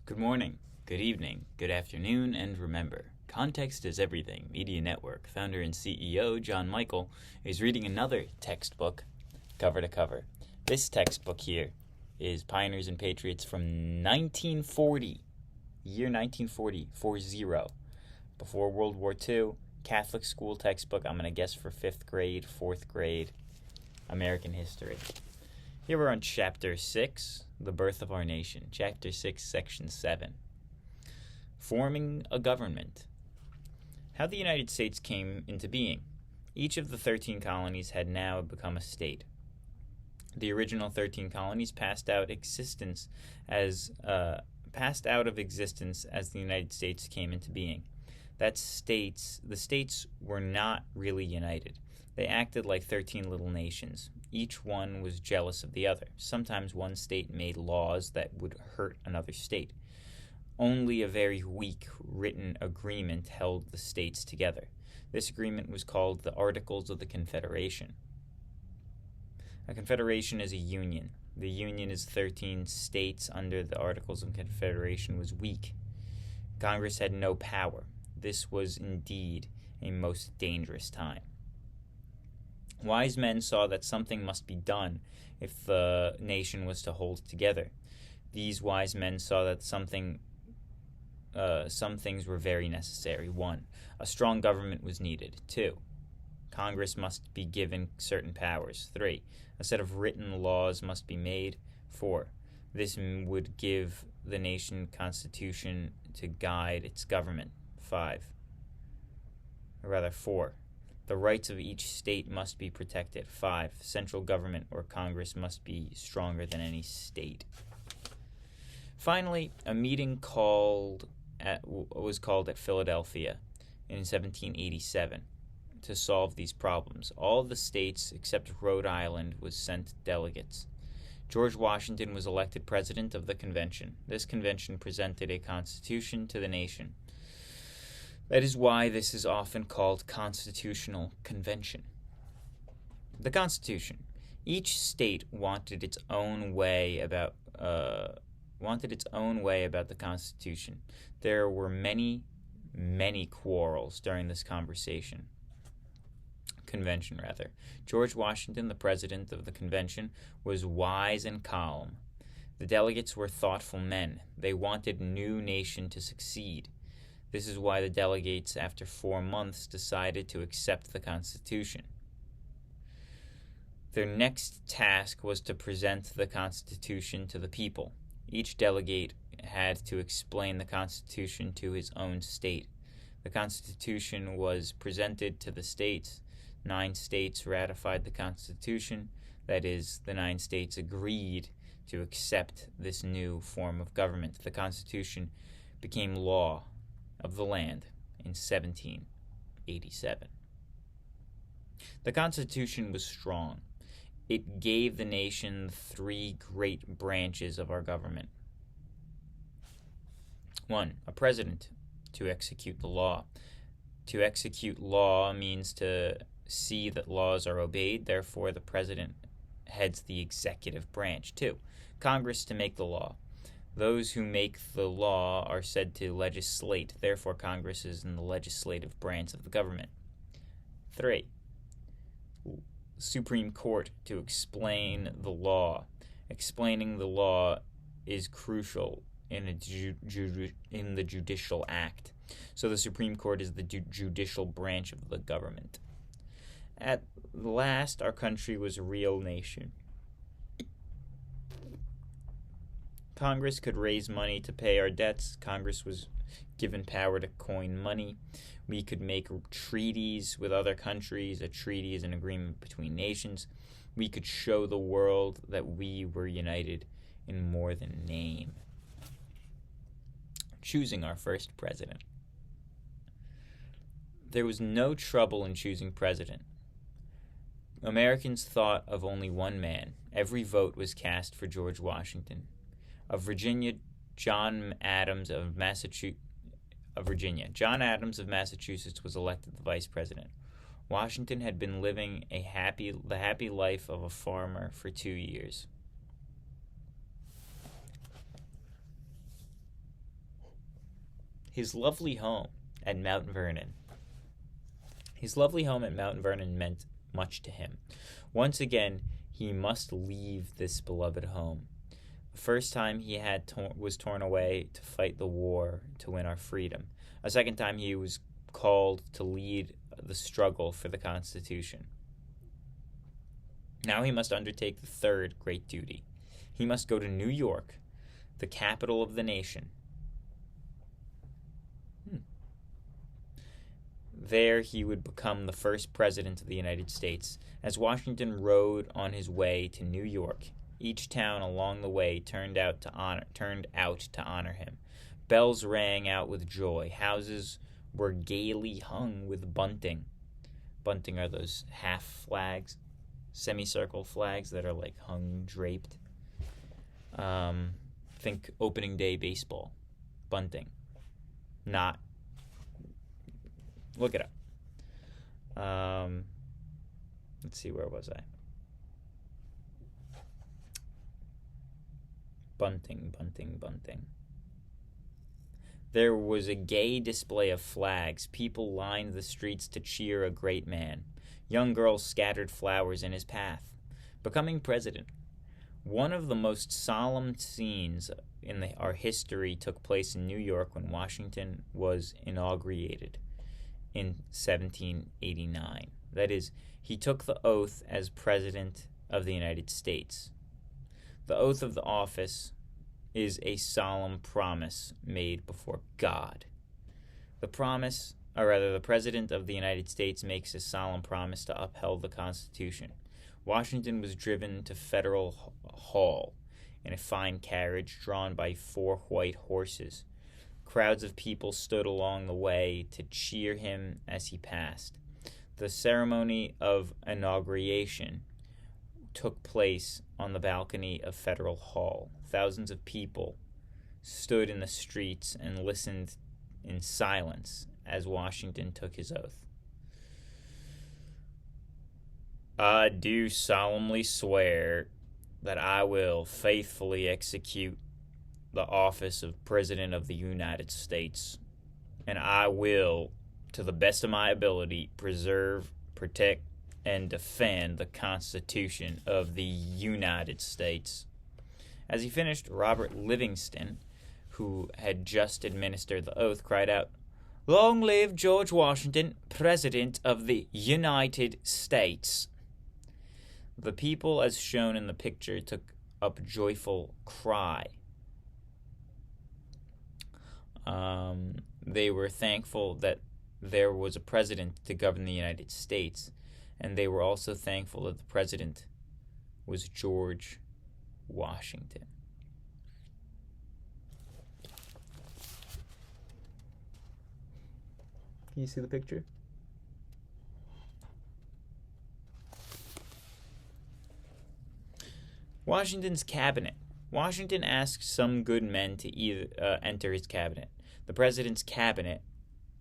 Good morning, good evening, good afternoon, and remember, context is everything. Media Network founder and CEO John Michael is reading another textbook cover to cover. This textbook here is Pioneers and Patriots from 1940, year 1940, 40, before World War II, Catholic school textbook, I'm going to guess for 5th grade, 4th grade, American history. Here we're on Chapter 6, The Birth of Our Nation. Chapter 6, Section 7. Forming a Government. How the United States came into being. Each of the 13 colonies had now become a state. The original 13 colonies passed out of existence as the United States came into being. The states were not really united. They acted like 13 little nations. Each one was jealous of the other. Sometimes one state made laws that would hurt another state. Only a very weak written agreement held the states together. This agreement was called the Articles of the Confederation. A confederation is a union. The union is 13 states under the Articles of Confederation was weak. Congress had no power. This was indeed a most dangerous time. Wise men saw that something must be done if the nation was to hold together. These wise men saw that some things were very necessary. 1. A strong government was needed. 2. Congress must be given certain powers. 3. A set of written laws must be made. 4. This would give the nation constitution to guide its government. 4. The rights of each state must be protected. 5. Central government or Congress must be stronger than any state. Finally, a meeting was called at Philadelphia in 1787 to solve these problems. All of the states except Rhode Island was sent delegates. George Washington was elected president of the convention. This convention presented a constitution to the nation. That is why this is often called Constitutional Convention. The Constitution. Each state wanted its own way about the Constitution. There were many quarrels during this convention. George Washington, the president of the convention, was wise and calm. The delegates were thoughtful men. They wanted a new nation to succeed. This is why the delegates, after 4 months, decided to accept the Constitution. Their next task was to present the Constitution to the people. Each delegate had to explain the Constitution to his own state. The Constitution was presented to the states. 9 states ratified the Constitution. That is, the 9 states agreed to accept this new form of government. The Constitution became law of the land in 1787. The Constitution was strong. It gave the nation 3 great branches of our government. 1. A president to execute the law. To execute law means to see that laws are obeyed, therefore the president heads the executive branch. 2. Congress to make the law. Those who make the law are said to legislate, therefore Congress is in the legislative branch of the government. 3. Supreme Court to explain the law. Explaining the law is crucial in the judicial act. So the Supreme Court is the judicial branch of the government. At last, our country was a real nation. Congress could raise money to pay our debts. Congress was given power to coin money. We could make treaties with other countries. A treaty is an agreement between nations. We could show the world that we were united in more than name. Choosing our first president. There was no trouble in choosing president. Americans thought of only one man. Every vote was cast for George Washington. Of Virginia, John Adams of Massachusetts was elected the vice president. Washington had been living the happy life of a farmer for 2 years. His lovely home at Mount Vernon. His lovely home at Mount Vernon meant much to him. Once again, he must leave this beloved home. The first time he was torn away to fight the war to win our freedom. A second time he was called to lead the struggle for the Constitution. Now he must undertake the third great duty. He must go to New York, the capital of the nation. There he would become the first president of the United States. As Washington rode on his way to New York, each town along the way turned out to honor him. Bells rang out with joy. Houses were gaily hung with bunting. Bunting are those half flags, semicircle flags that are like hung, draped. Think opening day baseball. Bunting. Not. Look it up. Let's see, where was I? Bunting. There was a gay display of flags. People lined the streets to cheer a great man. Young girls scattered flowers in his path. Becoming president. One of the most solemn scenes in our history took place in New York when Washington was inaugurated in 1789. That is, he took the oath as President of the United States. The oath of the office is a solemn promise made before God. The President of the United States makes a solemn promise to uphold the Constitution. Washington was driven to Federal Hall in a fine carriage drawn by 4 white horses. Crowds of people stood along the way to cheer him as he passed. The ceremony of inauguration took place on the balcony of Federal Hall. Thousands of people stood in the streets and listened in silence as Washington took his oath. I do solemnly swear that I will faithfully execute the office of President of the United States, and I will, to the best of my ability, preserve, protect, and defend the Constitution of the United States. As he finished, Robert Livingston, who had just administered the oath, cried out, "Long live George Washington, President of the United States." The people, as shown in the picture, took up a joyful cry. They were thankful that there was a president to govern the United States, and they were also thankful that the president was George Washington. Can you see the picture? Washington's cabinet. Washington asked some good men to enter his cabinet. The president's cabinet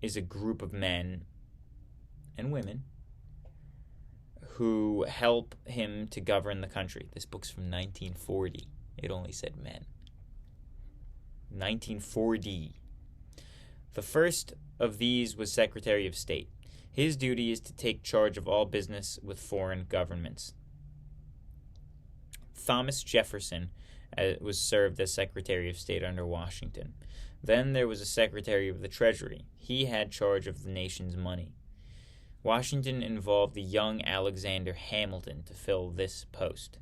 is a group of men and women who help him to govern the country. This book's from 1940. It only said men. 1940. The first of these was Secretary of State. His duty is to take charge of all business with foreign governments. Thomas Jefferson was served as Secretary of State under Washington. Then there was a Secretary of the Treasury. He had charge of the nation's money. Washington involved the young Alexander Hamilton to fill this post.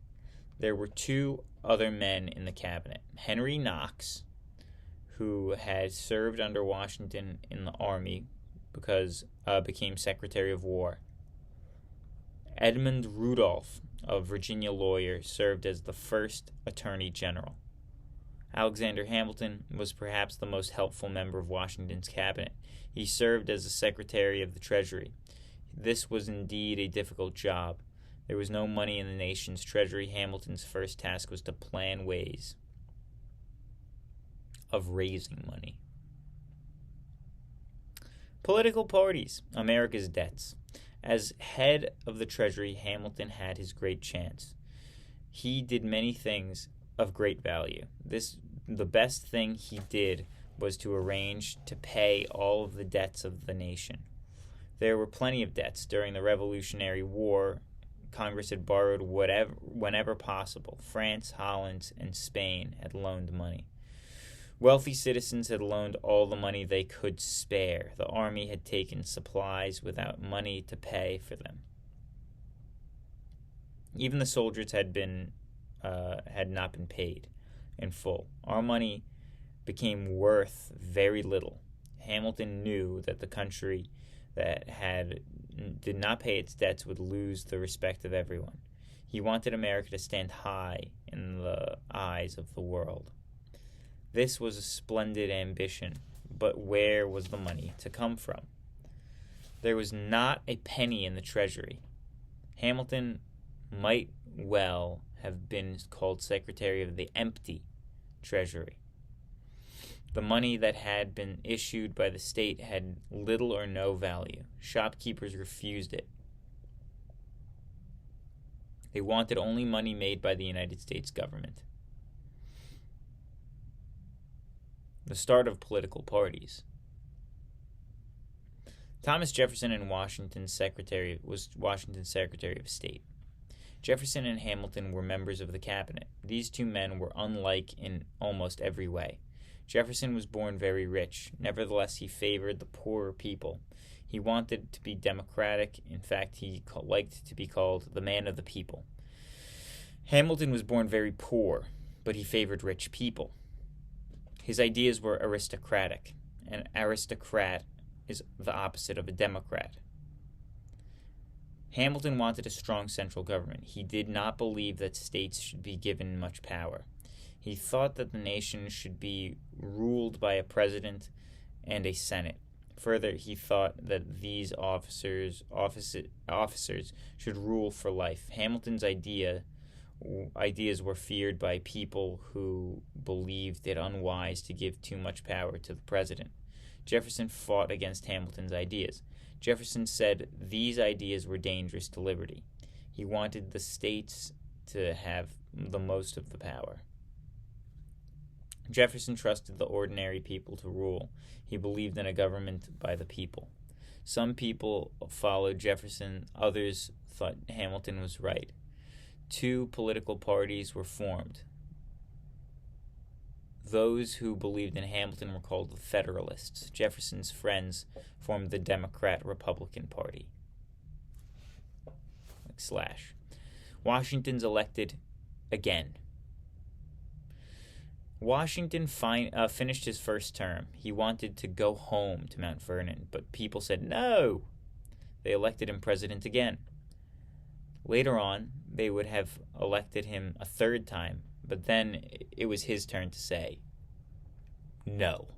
There were 2 other men in the cabinet. Henry Knox, who had served under Washington in the army because became Secretary of War. Edmund Rudolph, a Virginia lawyer, served as the first Attorney General. Alexander Hamilton was perhaps the most helpful member of Washington's cabinet. He served as the Secretary of the Treasury. This was indeed a difficult job. There was no money in the nation's treasury. Hamilton's first task was to plan ways of raising money. Political parties, America's debts. As head of the Treasury, Hamilton had his great chance. He did many things of great value. The best thing he did was to arrange to pay all of the debts of the nation. There were plenty of debts. During the Revolutionary War, Congress had borrowed whenever possible. France, Holland, and Spain had loaned money. Wealthy citizens had loaned all the money they could spare. The army had taken supplies without money to pay for them. Even the soldiers had not been paid in full. Our money became worth very little. Hamilton knew that the country that did not pay its debts would lose the respect of everyone. He wanted America to stand high in the eyes of the world. This was a splendid ambition, but where was the money to come from? There was not a penny in the treasury. Hamilton might well have been called Secretary of the Empty Treasury. The money that had been issued by the state had little or no value. Shopkeepers refused it. They wanted only money made by the United States government. The start of political parties. Thomas Jefferson was Washington's Secretary of State. Jefferson and Hamilton were members of the cabinet. These two men were unlike in almost every way. Jefferson was born very rich. Nevertheless, he favored the poorer people. He wanted to be democratic. In fact, he liked to be called the man of the people. Hamilton was born very poor, but he favored rich people. His ideas were aristocratic. An aristocrat is the opposite of a democrat. Hamilton wanted a strong central government. He did not believe that states should be given much power. He thought that the nation should be ruled by a president and a senate. Further, he thought that these officers should rule for life. Hamilton's ideas were feared by people who believed it unwise to give too much power to the president. Jefferson fought against Hamilton's ideas. Jefferson said these ideas were dangerous to liberty. He wanted the states to have the most of the power. Jefferson trusted the ordinary people to rule. He believed in a government by the people. Some people followed Jefferson, others thought Hamilton was right. Two political parties were formed. Those who believed in Hamilton were called the Federalists. Jefferson's friends formed the Democrat-Republican Party. Washington's elected again. Washington finished his first term. He wanted to go home to Mount Vernon, but people said no. They elected him president again. Later on, they would have elected him a third time, but then it was his turn to say no.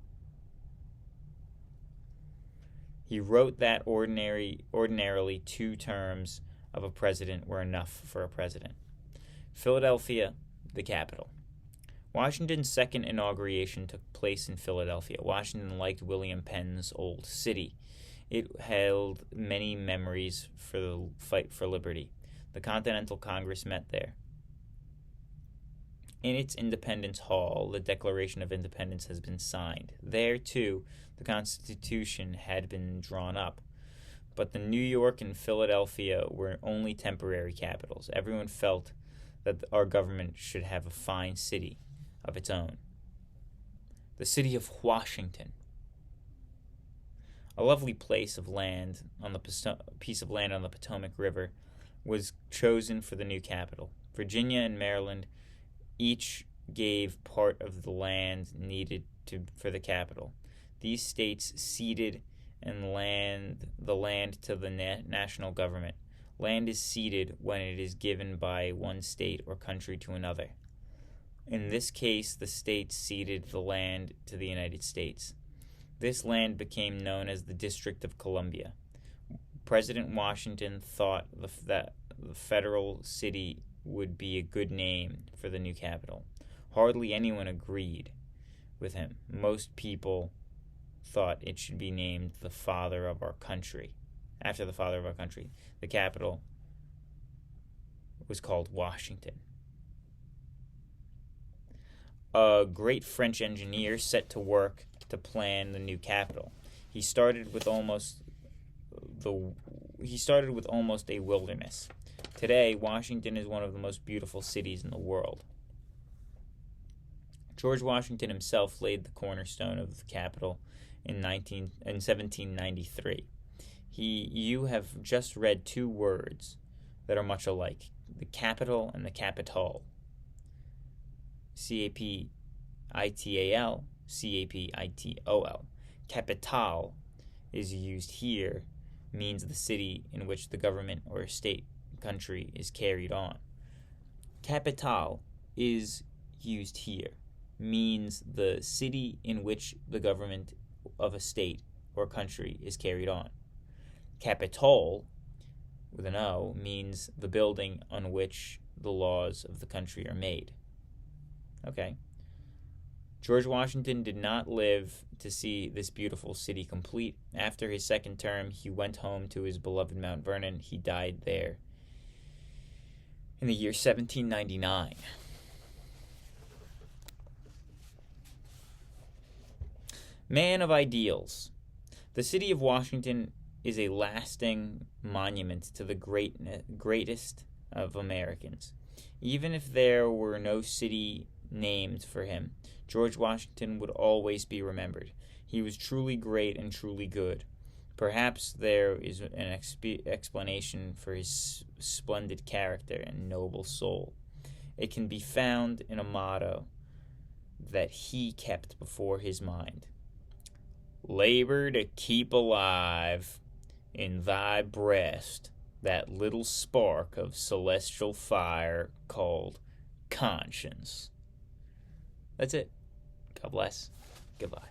He wrote that ordinarily 2 terms of a president were enough for a president. Philadelphia, the capital. Washington's second inauguration took place in Philadelphia. Washington liked William Penn's old city. It held many memories for the fight for liberty. The Continental Congress met there. In its Independence Hall, the Declaration of Independence has been signed. There, too, the Constitution had been drawn up. But the New York and Philadelphia were only temporary capitals. Everyone felt that our government should have a fine city of its own. The city of Washington. A lovely piece of land on the Potomac River was chosen for the new capital. Virginia and Maryland each gave part of the land needed for the capital. These states ceded the land to the national government. Land is ceded when it is given by one state or country to another. In this case, the states ceded the land to the United States. This land became known as the District of Columbia. President Washington thought that the federal city would be a good name for the new capital. Hardly anyone agreed with him. Most people thought it should be named the father of our country. After the father of our country, the capital was called Washington. A great French engineer set to work to plan the new capital. He started with almost a wilderness. Today, Washington is one of the most beautiful cities in the world. George Washington himself laid the cornerstone of the Capitol in 1793. You have just read two words that are much alike, the capital and the Capitol. C-A-P-I-T-A-L, C-A-P-I-T-O-L. Capital is used here, means the city in which the government or state country is carried on. Capital is used here, means the city in which the government of a state or country is carried on. Capitol, with an O, means the building on which the laws of the country are made. Okay. George Washington did not live to see this beautiful city complete. After his second term, he went home to his beloved Mount Vernon. He died there in the year 1799. Man of ideals. The city of Washington is a lasting monument to the greatest of Americans. Even if there were no city named for him, George Washington would always be remembered. He was truly great and truly good. Perhaps there is an explanation for his splendid character and noble soul. It can be found in a motto that he kept before his mind. Labor to keep alive in thy breast that little spark of celestial fire called conscience. That's it. God bless. Goodbye.